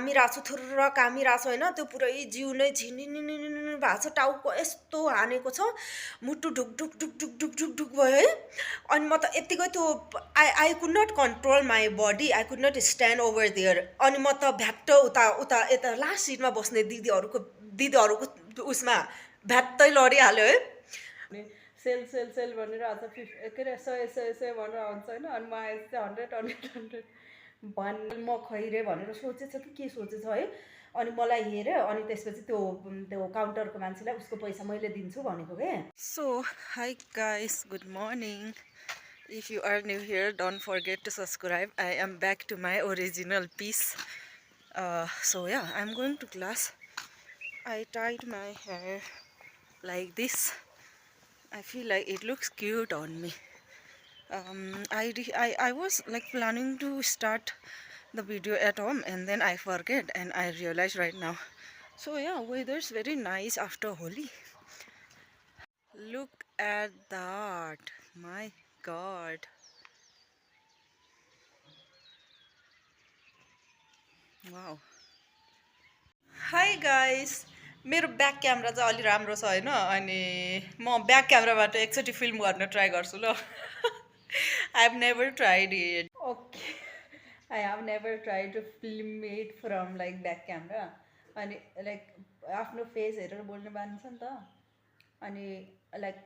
कामिरहेको छु, थुर्र कामिरहेको छु होइन, त्यो पुरै जिउ नै झिनिनिनिनिनि भएको छ, टाउको यस्तो हानेको छ, मुटु ढुकढुक ढुकढुक ढुकढुक ढुक भयो है। अनि म त यत्तिकै त्यो I could not control my body, I could not stand over there. अनि म त भ्याट्ट उता उता यता लास्ट सिटमा बस्ने दिदीहरूको उसमा भ्याट्टै लडिहाल्यो है। अनि सेल सेल सेल भनेर आज के अरे 100 भनेर आउँछ होइन। अनि म आएपछि चाहिँ 100 म खैरे भनेर सोचेछ कि के सोचेछ है। अनि मलाई हेऱ्यो, अनि त्यसपछि त्यो त्यो काउन्टरको मान्छेलाई उसको पैसा मैले दिन्छु भनेको के। So, hi guys, good morning. If you are new here, don't forget to subscribe. I am back to my original piece. So yeah, I'm going to class. I tied my hair like this. I feel like it looks cute on me. I was like planning to start the video at home, and then I forget, and I realize right now. So yeah, weather's very nice after Holi. Look at that, my god. Wow. Hi guys, मेरो back camera चाहिँ अलि राम्रो छ होइन, अनि म back क्यामेराबाट एकचोटि film गर्न ट्राई गर्छु ल। I have never tried it. Okay, I have never try to film it from like back camera. अनि लाइक आफ्नो फेस हेरेर बोल्नु मान्छ नि त। अनि लाइक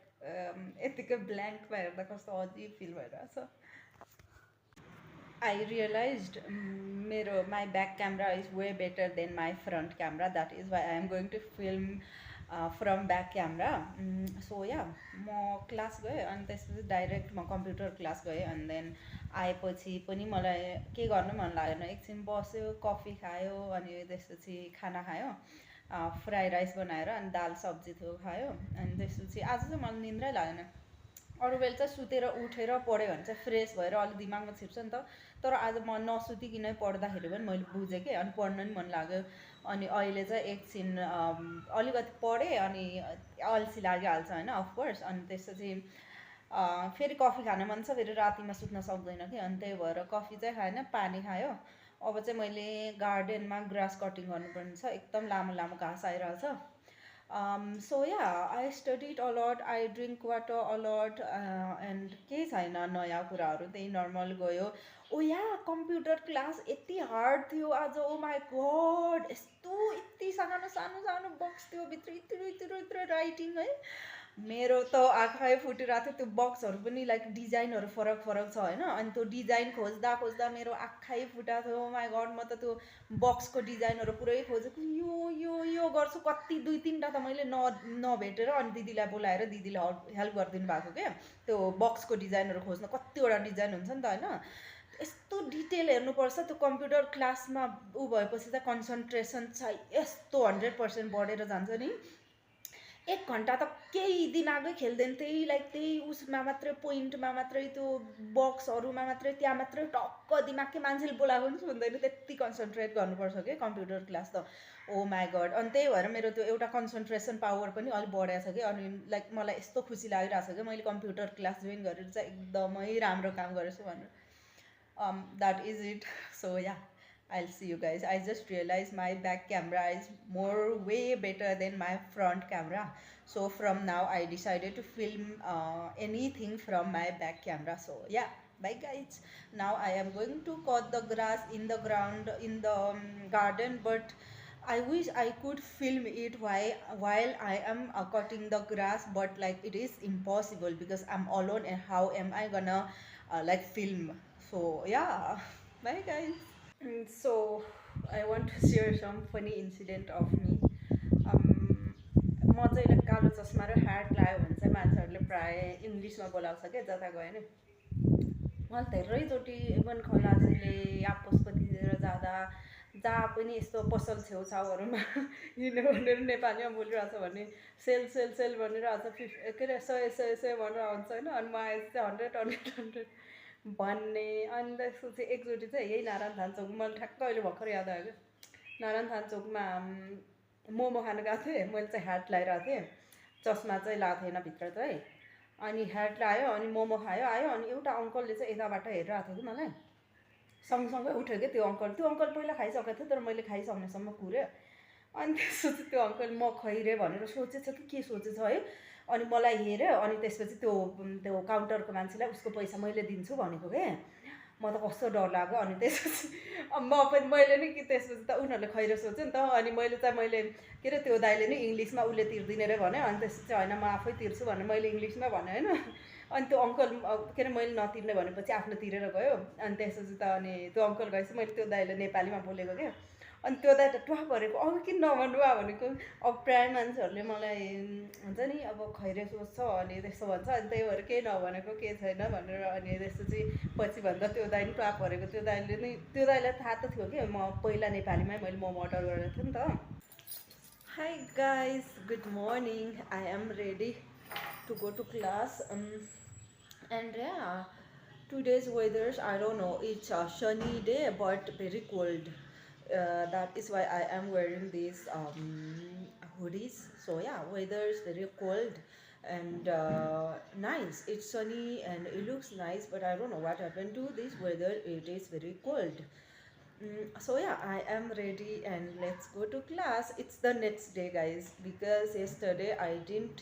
यतिकै ब्ल्याङ्कमा हेर्दा कस्तो अजिब फिल भइरहेछ। I realized my back camera is way better than my front camera. That is why I am going to film from back camera. So yeah, म क्लास गएँ अनि त्यसपछि डाइरेक्ट म कम्प्युटर क्लास गएँ। अनि देन आएपछि पनि मलाई के गर्नु मन लागेन, एकछिन बस्यो, कफी खायो, अनि त्यसपछि खाना खायो, फ्राई राइस बनाएर, अनि दाल सब्जी थियो खायो। अनि त्यसपछि आज चाहिँ मलाई निन्द्रै लागेन। अरू बेला चाहिँ सुतेर उठेर पढ्यो भने चाहिँ फ्रेस भएर अलिक दिमागमा छिर्छ नि त। तर आज म नसुतिकनै पढ्दाखेरि पनि मैले बुझेँ कि, अनि पढ्न पनि मन लाग्यो। अनि अहिले चाहिँ एकछिन अलिकति पढेँ, अनि अल्छी लागिहाल्छ होइन अफकोर्स। अनि त्यसपछि फेरि कफी खान मन छ, फेरि रातिमा सुत्न सक्दैन कि, अनि त्यही भएर कफी चाहिँ खाएन, पानी खायो। अब चाहिँ मैले गार्डनमा ग्रास कटिङ गर्नुपर्ने छ, एकदम लामो लामो घाँस आइरहेछ। So yeah, I studied a lot, I drink water a lot, and केही छैन नयाँ कुराहरू, त्यही नर्मल गयो। ओ या, कम्प्युटर क्लास यति हार्ड थियो आज, ओ माई गड। यस्तो यति सानो सानो सानो बक्स थियो, भित्र यत्रो यत्रो यत्रो राइटिङ है। मेरो त आँखै फुटिरहेको थियो। त्यो बक्सहरू पनि लाइक डिजाइनहरू फरक फरक छ होइन। अनि त्यो डिजाइन खोज्दा खोज्दा मेरो आँखै फुटाएको थियो। ओ माई गड, म त त्यो बक्सको डिजाइनहरू पुरै खोजेको, यो गर्छु कति, 2-3टा त मैले नभेटेर अनि दिदीलाई बोलाएर दिदीले हेल्प गरिदिनु भएको क्या। त्यो बक्सको डिजाइनहरू खोज्न कतिवटा डिजाइन हुन्छ नि त होइन। यस्तो डिटेल हेर्नुपर्छ। त्यो कम्प्युटर क्लासमा भएपछि त कन्सन्ट्रेसन चाहिँ यस्तो 100% बढेर जान्छ नि। 1 घन्टा त केही दिमागै खेल्दैन, त्यही लाइक त्यही उसमा मात्रै, पोइन्टमा मात्रै, त्यो बक्सहरूमा मात्रै, त्यहाँ मात्रै टक्क दिमाग के मान्छेले बोलाएको पनि सुन्दैन, त्यति कन्सन्ट्रेट गर्नुपर्छ कि कम्प्युटर क्लास त। ओ माई गड। अनि त्यही भएर मेरो त्यो एउटा कन्सन्ट्रेसन पावर पनि अलिक बढेको छ कि। अनि लाइक मलाई यस्तो खुसी लागिरहेको छ कि मैले कम्प्युटर क्लास जोइन गरेर चाहिँ एकदमै राम्रो काम गरेछु भनेर। That is it. So yeah, I'll see you guys. I just realized my back camera is way better than my front camera. So from now I decided to film anything from my back camera. So yeah, bye guys. Now I am going to cut the grass in the ground in the garden, but I wish I could film it while I am cutting the grass, but like it is impossible because I'm alone, and how am I gonna like film? So yeah, bye guys. So I want to share some funny incident of me. म चाहिँ like कालो चस्मा र ह्याट लगायो भने चाहिँ मान्छेहरूले प्रायः इङ्ग्लिसमा बोलाउँछ क्या जता गयो नि। मैले धेरैचोटि इभन खलासीले या पशुपतितिर जाँदा जहाँ पनि यस्तो पसल छेउछाउहरूमा हिँड्यो भनेर नेपालीमा बोलिरहेछ भने सेल सेल सेल भनेर आज के अरे 100 भनेर आउँछ होइन। अनि म आएपछि चाहिँ 100 भन्ने। अनि त्यसपछि एकचोटि चाहिँ यही नारायण थान चोक, मैले ठ्याक्क अहिले भर्खर याद आयो क्या। नारायण थान चोकमा मोमो खानु गएको थिएँ। मैले चाहिँ ह्याट लगाइरहेको थिएँ, चस्मा चाहिँ लगाएको थिएन भित्र चाहिँ। अनि ह्याट लगायो, अनि मोमो खायो, आयो। अनि एउटा अङ्कलले चाहिँ यताबाट हेरिरहेको थियो कि मलाई, सँगसँगै उठ्यो क्या त्यो अङ्कल पहिला खाइसकेको थियो तर मैले खाइसक्नेसम्म कुर्यो अनि त्यसपछि त्यो अङ्कल म खैरे भनेर सोचेछ कि के सोचेछ है अनि मलाई हेऱ्यो अनि त्यसपछि त्यो काउन्टरको मान्छेलाई उसको पैसा मैले दिन्छु भनेको के म त कस्तो डर लाग्यो अनि त्यसपछि मैले नि कि त्यसपछि त उनीहरूले खैरो सोच्यो नि त अनि मैले के अरे त्यो दाइले नि इङ्ग्लिसमा उसले तिर्दिने रे भन्यो अनि त्यसपछि होइन म आफै तिर्छु भनेर मैले इङ्ग्लिसमा भने होइन अनि त्यो अङ्कल के अरे मैले नतिर्ने भनेपछि आफ्नो तिरेर गयो अनि त्यसपछि त अनि त्यो अङ्कल गएपछि मैले त्यो दाइले नेपालीमा बोलेको क्या अनि त्यो दाइ त टुवा परेको अब किन नभन्नु भनेको अब प्रायः मान्छेहरूले मलाई हुन्छ नि अब खैरे सोच्छ अनि त्यस्तो भन्छ अनि त्यही भएर केही नभनेको केही छैन भनेर अनि त्यसपछि पछि भन्दा त्यो दाइ नि टुवा परेको त्यो दाइलाई थाहा त थियो कि म पहिला नेपालीमै मैले मोमो अर्डर गरेको थिएँ नि त Hi guys, good morning. I am ready to go to class. And yeah, today's weather, I don't know, it's a sunny day but very cold. That is why I am wearing these hoodies. So yeah, weather is very cold and nice. It's sunny and it looks nice, but I don't know what happened to this weather. It is very cold. So yeah, I am ready and let's go to class. It's the next day guys because yesterday I didn't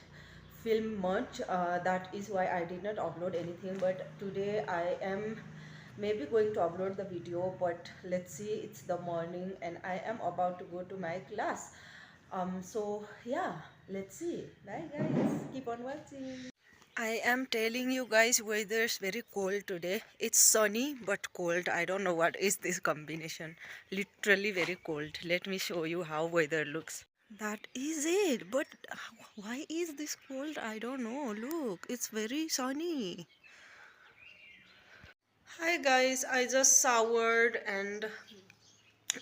film much, that is why I did not upload anything, but today I am maybe going to upload the video, but let's see. It's the morning and I am about to go to my class. So yeah, let's see. Bye guys, keep on watching. I am telling you guys, weather is very cold today. It's sunny but cold. I don't know what is this combination. Literally very cold. Let me show you how weather looks. That is it. But why is this cold? I don't know. Look, it's very sunny. Hi guys, I just showered and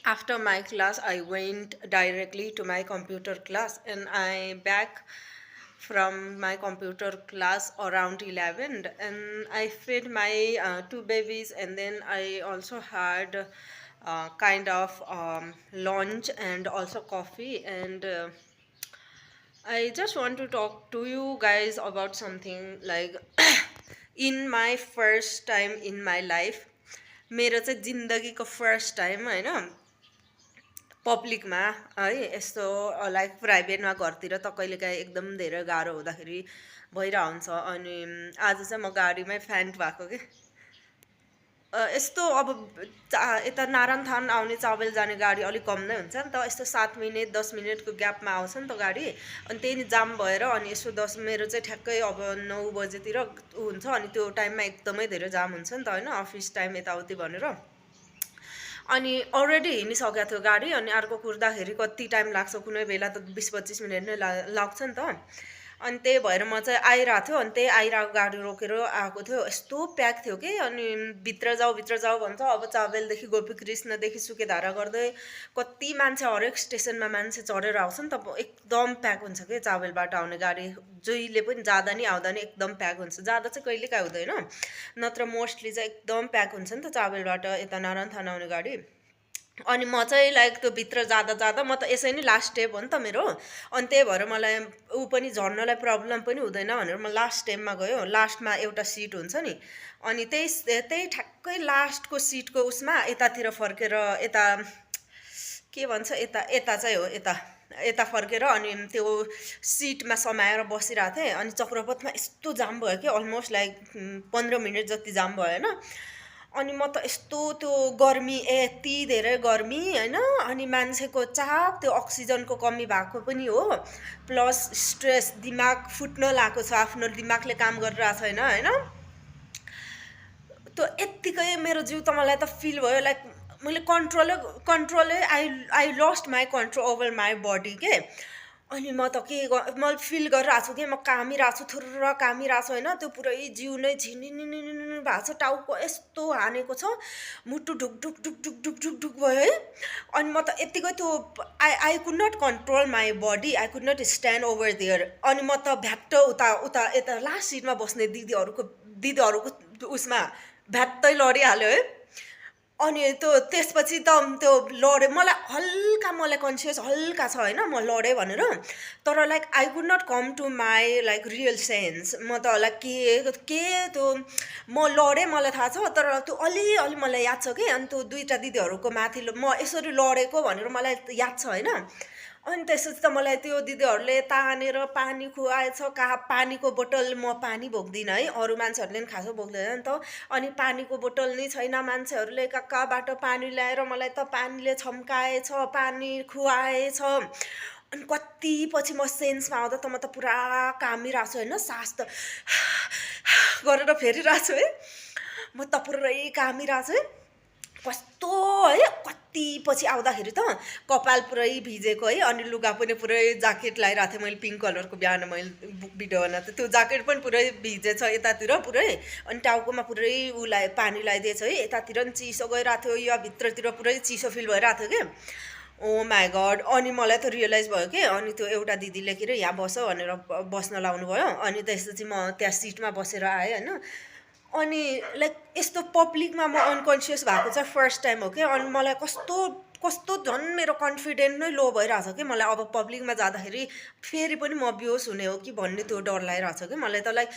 after my class I went directly to my computer class and I back from my computer class around 11 and I fed my 2 babies and then I also had kind of lunch and also coffee and I just want to talk to you guys about something like in my first time in my life, मेरो चाहिँ जिन्दगीको first time होइन पब्लिकमा है यस्तो like प्राइभेटमा घरतिर त कहिलेकाहीँ एकदम धेरै गाह्रो हुँदाखेरि भइरहेको हुन्छ अनि आज चाहिँ म गाडीमै फ्यान्ट भएको कि यस्तो अब यता नारायणथान आउने चाबेल जाने गाडी अलिक कम नै हुन्छ नि त यस्तो 7 मिनट 10 मिनटको ग्यापमा आउँछ नि त गाडी अनि त्यही नि जाम भएर अनि यसो 10 मेरो चाहिँ ठ्याक्कै अब 9 बजेतिर हुन्छ अनि त्यो टाइममा एकदमै धेरै जाम हुन्छ नि त होइन अफिस टाइम यताउति भनेर अनि अलरेडी हिँडिसकेको थियो गाडी अनि अर्को कुर्दाखेरि कति टाइम लाग्छ कुनै बेला त 20-25 मिनट नै लाग्छ नि त अनि त्यही भएर म चाहिँ आइरहेको थियो अनि त्यही आइरहेको गाडी रोकेर आएको थियो यस्तो प्याक थियो कि अनि भित्र जाऊ भन्छ अब चाबेलदेखि गोपीकृष्णदेखि सुकेधारा गर्दै कति मान्छे हरेक स्टेसनमा मान्छे चढेर आउँछ नि त एकदम प्याक हुन्छ कि चाबेलबाट आउने गाडी जहिले पनि जाँदा नि आउँदा नि एकदम प्याक हुन्छ जाँदा चाहिँ कहिलेकाहीँ हुँदैन नत्र मोस्टली चाहिँ एकदम प्याक हुन्छ नि त चाबेलबाट यता नारायणथान आउने गाडी अनि म चाहिँ लाइक त्यो भित्र जाँदा म त यसै नै लास्ट स्टेप हो नि त मेरो अनि त्यही भएर मलाई ऊ पनि झर्नलाई प्रब्लम पनि हुँदैन भनेर म लास्ट स्टेपमा गयो लास्टमा एउटा सिट हुन्छ नि अनि त्यही ठ्याक्कै लास्टको सिटको उसमा यतातिर फर्केर यता के भन्छ यता चाहिँ हो यता फर्केर अनि त्यो सिटमा समाएर बसिरहेको थिएँ अनि चक्रपथमा यस्तो जाम भयो कि अलमोस्ट लाइक 15 मिनट जति जाम भयो होइन अनि म त यस्तो त्यो गर्मी यति धेरै गर्मी होइन अनि मान्छेको चाप त्यो अक्सिजनको कमी भएको पनि हो प्लस स्ट्रेस दिमाग फुट्न लागेको छ आफ्नो दिमागले काम गरिरहेको छैन होइन त्यो यत्तिकै मेरो जिउ त मलाई त फिल भयो लाइक मैले कन्ट्रोलै I lost my control over my body के अनि म त के म फिल गरिरहेको छु कि म कामिरहेको छु थुर्र कामिरहेको छु होइन त्यो पुरै जिउ नै झिनिनिनिनि भएको छ टाउको यस्तो हानेको छ मुटु ढुक भयो है अनि म त यत्तिकै त्यो I could not control my body I could not stand over there अनि म त भ्याट्ट उता यता लास्ट सिटमा बस्ने दिदीहरूको उसमा भ्याट्टै लडिहाल्यो है अनि त्यसपछि त त्यो लड्यो मलाई हल्का मलाई कन्सियस हल्का छ होइन म लडेँ भनेर तर like I could not come to my like real sense म त लाइक के त्यो म लडेँ मलाई थाहा छ तर त्यो अलि मलाई याद छ कि अनि त्यो दुईवटा दिदीहरूको माथि म यसरी लडेको भनेर मलाई याद छ होइन अनि त्यसपछि त मलाई त्यो दिदीहरूले तानेर पानी खुवाएछ पानीको बोतल म पानी बोक्दिनँ है अरू मान्छेहरूले पनि खासो बोक्दैन नि त अनि पानीको बोतल नै छैन मान्छेहरूले कहाँबाट पानी ल्याएर मलाई त पानीले छम्काएछ पानी खुवाएछ अनि कति पछि म सेन्समा आउँदा त म त पुरा कामिरहेको छु होइन सास त गरेर फेरिरहेको छु है म त पुरै कामिरहेको छु है कस्तो है कति पछि आउँदाखेरि त कपाल पुरै भिजेको है अनि लुगा पनि पुरै ज्याकेट लगाइरहेको थिएँ मैले पिङ्क कलरको बिहान मैले भिडियो बनाएको थिएँ त्यो ज्याकेट पनि पुरै भिजेछ यतातिर पुरै अनि टाउकोमा पुरै पानी लगाइदिएछ है यतातिर पनि चिसो गइरहेको थियो यो भित्रतिर पुरै चिसो फिल भइरहेको थियो कि ओ माई गड अनि मलाई त रियलाइज भयो कि अनि त्यो एउटा दिदीले के अरे यहाँ बस भनेर बस्न लाउनु भयो अनि त्यसपछि म त्यहाँ सिटमा बसेर आएँ होइन अनि लाइक यस्तो पब्लिकमा म अनकन्सियस भएको चाहिँ फर्स्ट टाइम हो कि अनि मलाई कस्तो कस्तो झन् मेरो कन्फिडेन्ट नै लो भइरहेको छ कि मलाई अब पब्लिकमा जाँदाखेरि फेरि पनि म बेहोस हुने हो कि भन्ने त्यो डर लागिरहेको छ कि मलाई त लाइक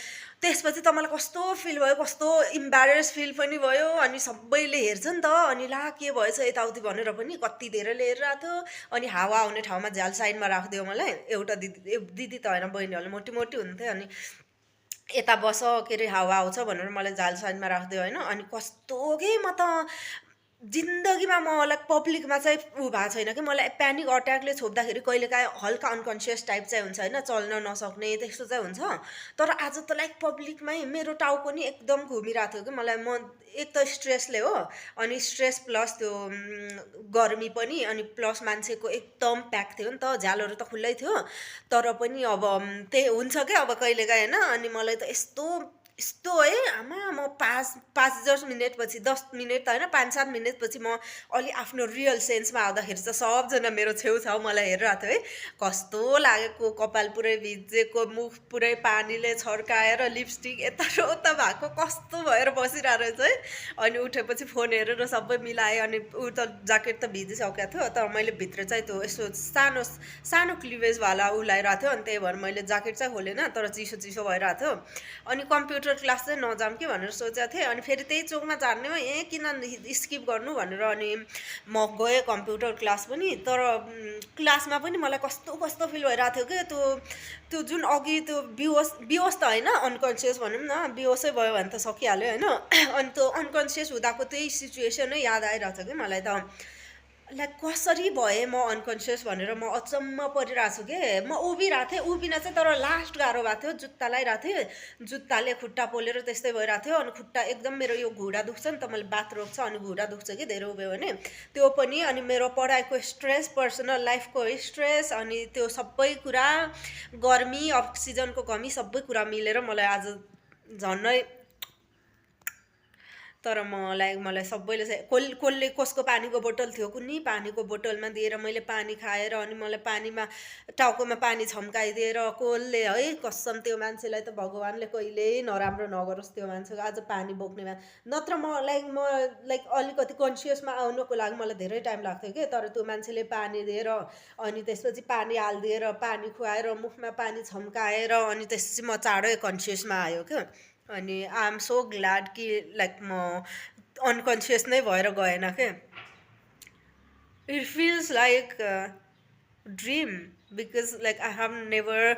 त्यसपछि त मलाई कस्तो फिल भयो कस्तो इम्बारेस फिल पनि भयो अनि सबैले हेर्छ नि त अनि ला के भएछ यताउति भनेर पनि कति धेरैले हेरिरहेको थियो अनि हावा आउने ठाउँमा झ्याल साइडमा राखिदियो मलाई एउटा दिदी त होइन बहिनीहरूले मोटी मोटी हुन्थ्यो अनि यता बस के अरे हावा आउँछ भनेर मलाई झाल साइडमा राखिदियो होइन अनि कस्तो कि म त जिन्दगीमा म लाइक पब्लिकमा चाहिँ ऊ भएको छैन कि मलाई प्यानिक अट्याकले छोप्दाखेरि कहिलेकाहीँ हल्का अनकन्सियस टाइप चाहिँ हुन्छ होइन चल्न नसक्ने त्यस्तो चाहिँ हुन्छ तर आज त लाइक पब्लिकमै मेरो टाउको नि एकदम घुमिरहेको थियो कि मलाई म एक त स्ट्रेसले हो अनि स्ट्रेस प्लस त्यो गर्मी पनि अनि प्लस मान्छेको एकदम प्याक थियो नि त झ्यालहरू त खुल्लै थियो तर पनि अब त्यही हुन्छ क्या अब कहिलेकाहीँ होइन अनि मलाई त यस्तो यस्तो है आमा म पाँच 10 मिनटपछि 10 मिनट त होइन 5-7 मिनटपछि म अलि आफ्नो रियल सेन्समा आउँदाखेरि चाहिँ सबजना मेरो छेउछाउ मलाई हेरिरहेको थियो है कस्तो लागेको कपाल पुरै भिजेको मुख पुरै पानीले छर्काएर लिपस्टिक यता र उता भएको कस्तो भएर बसिरहेको रहेछ है अनि उठेपछि फोन हेरेर सबै मिलाएँ अनि ऊ त ज्याकेट त भिजिसकेको थियो तर मैले भित्र चाहिँ त्यो यसो सानो सानो क्लिभेजवाला ऊ लगाइरहेको थियो अनि त्यही भएर मैले ज्याकेट चाहिँ खोलेन तर चिसो चिसो भइरहेको थियो अनि कम्प्युटर क्लास चाहिँ नजाऊँ कि भनेर सोचेको थिएँ अनि फेरि त्यही चोकमा जाने हो किन स्किप गर्नु भनेर अनि म गएँ कम्प्युटर क्लास पनि तर क्लासमा पनि मलाई कस्तो कस्तो फिल भइरहेको थियो कि त्यो जुन अघि त्यो बिहोस त होइन अनकन्सियस भनौँ न बिहोसै भयो भने त सकिहाल्यो होइन अनि त्यो अनकन्सियस हुँदाको त्यही सिचुएसनै याद आइरहेको छ कि मलाई त लाइक कसरी भएँ म अनकन्सियस भनेर म अचम्म परिरहेको छु कि म उभिरहेको थिएँ उभिन चाहिँ तर लास्ट गाह्रो भएको थियो जुत्ता लगाइरहेको थिएँ जुत्ताले खुट्टा पोलेर त्यस्तै भइरहेको थियो अनि खुट्टा एकदम मेरो यो घुँडा दुख्छ नि त मैले बात रोक्छ अनि घुँडा दुख्छ कि धेरै उभ्यो भने त्यो पनि अनि मेरो पढाइको स्ट्रेस पर्सनल लाइफको स्ट्रेस अनि त्यो सबै कुरा गर्मी अक्सिजनको कमी सबै कुरा मिलेर मलाई आज झन्नै तर मलाई सबैले चाहिँ कसले कसको पानीको बोतल थियो कुनै पानीको बोतलमा दिएर मैले पानी खाएर अनि मलाई पानीमा टाउकोमा पानी छम्काइदिएर कसले है कसम त्यो मान्छेलाई त भगवान्ले कहिल्यै नराम्रो नगरोस् त्यो मान्छेको आज पानी बोक्ने नत्र म अलिकति कन्सियसमा आउनुको लागि मलाई धेरै टाइम लाग्थ्यो कि तर त्यो मान्छेले पानी दिएर अनि त्यसपछि पानी हालिदिएर पानी खुवाएर मुखमा पानी छम्काएर अनि त्यसपछि म चाँडै कन्सियसमा आयो क्या अनि आई एम सो ग्ल्याड कि लाइक म अनकन्सियस नै भएर गएन क्या it feels like dream because like I have never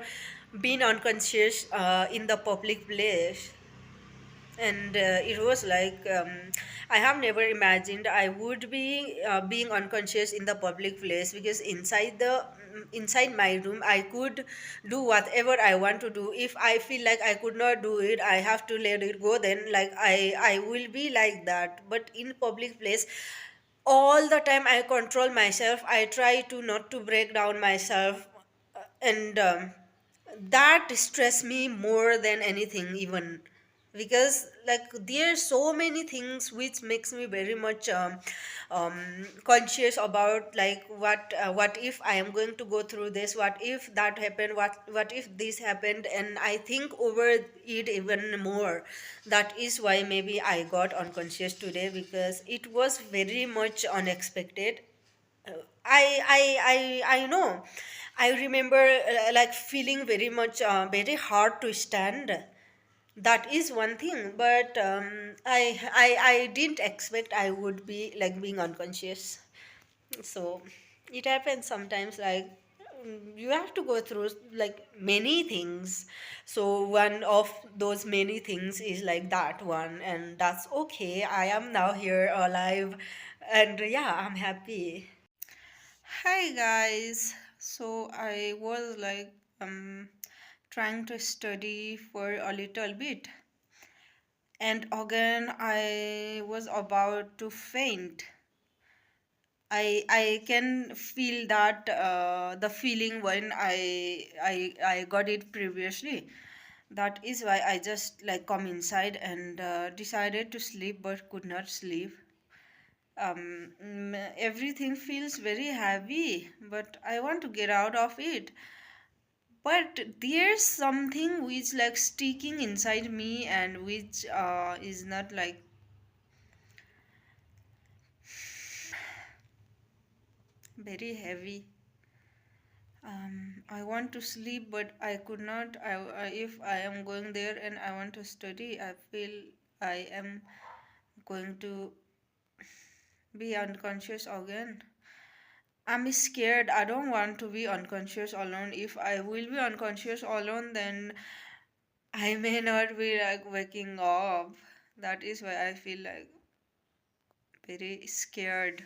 been unconscious in the public place and it was like I have never imagined I would be being unconscious in the public place because inside my room I could do whatever I want to do. If I feel like I could not do it, I have to let it go, then like I will be like that. But in public place all the time I control myself, I try to not to break down myself, and that stress me more than anything even because like there are so many things which makes me very much conscious about like what if I am going to go through this, what if that happened, what if this happened, and I think over it even more. That is why maybe I got unconscious today because it was very much unexpected. I know. I remember like feeling very much very hard to stand. That is one thing, but I didn't expect I would be like being unconscious. So it happens sometimes, like you have to go through like many things. So one of those many things is like that one, and that's okay. I am now here alive, and yeah, I'm happy. Hi guys. So I was like trying to study for a little bit, and again I was about to faint. I can feel that the feeling when I got it previously. That is why I just like come inside and decided to sleep but could not sleep. Everything feels very heavy, but I want to get out of it. But there's something which like sticking inside me and which is not like very heavy. I want to sleep, but I could not. If I am going there and I want to study, I feel I am going to be unconscious again. I'm scared. I don't want to be unconscious alone. If I will be unconscious alone, then I may not be like waking up. That is why I feel like very scared.